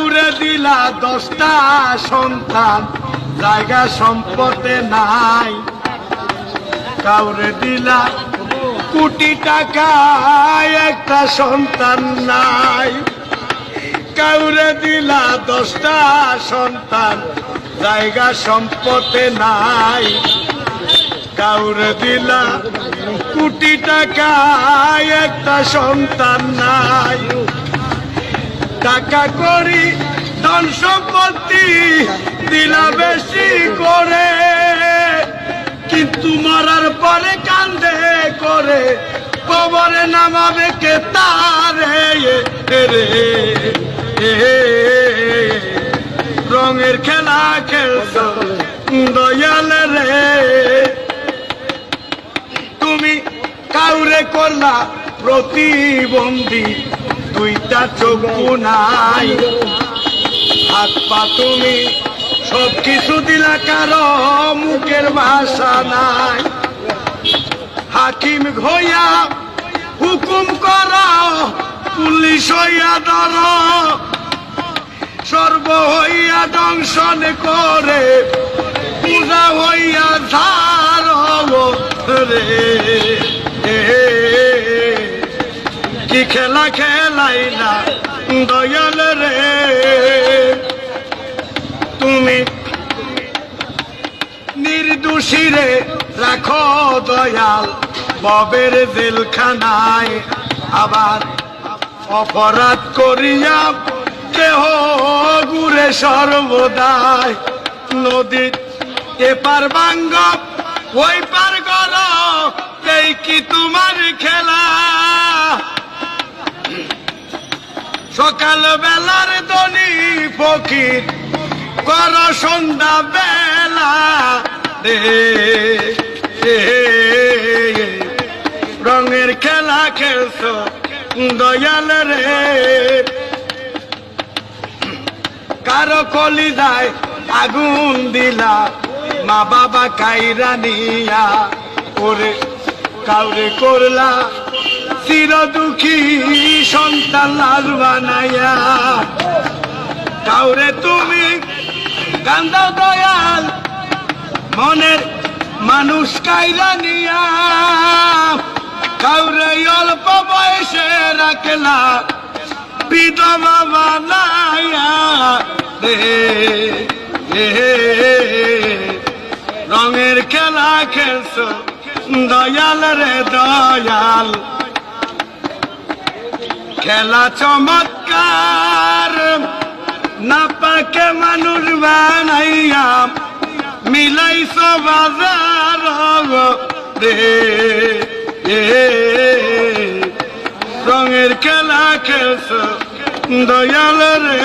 কাউরে দিলা 10টা সন্তান, জায়গা সম্পদে নাই। কাউরে দিলা কোটি টাকা, একটা সন্তান নাই। কাউরে দিলা 10টা সন্তান, জায়গা সম্পদে নাই। কাউরে দিলা কোটি টাকা, একটা সন্তান নাই। টাকা করি ধন সম্পত্তি দিলা বেশি করে, কিন্তু মরার পরে কান্দে করে, কবরে নামাবে কে তারে রে। রঙের খেলা খেলছো দয়াল রে। তুমি কাউরে করলা প্রতিবন্ধী, 2টা চক্ষু নাই। হাত পা তুমি সব কিছু দিলা, কারো মুখের ভাষা নাই। হাকিম হইয়া হুকুম করো, পুলিশ হইয়া ধর, সর্ব হইয়া দংশন করে, পূজা হইয়া ধার রে। কি খেলা খেলাইলা দয়াল রে। তুমি নির্দোষীরে রাখো দয়াল ববের জেলখানায়, আবার অপরাধ করিয়া কেহ ঘুরে সর্বদাই। নদীর এপার ভাঙ্গ ওই পার গল, এই কি তোমার খেলা? সকাল বেলার দনি ফকির কর সন্ধ্যা বেলা রে। রঙের খেলা খেলছো দয়াল রে। কারো কলিজায় আগুন দিলা, মা বাবা কাইরা নিয়া করে। কাউরে করলা চির দুঃখী, সন্তান লাল বানাইয়া। কাউরে তুমি কান্দাও দয়াল, মনের মানুষ কাইরা নিয়া। কাউরে অল্প বয়সে রাখলা, বিধবা বানাইয়া রে। রঙের খেলা খেলছো দয়াল রে দয়াল। খেলা চমৎকার, না পাকে মানুষ বানাইয়া, মিলাইছো বাজার রে। রঙের খেলা খেলছো দয়াল রে।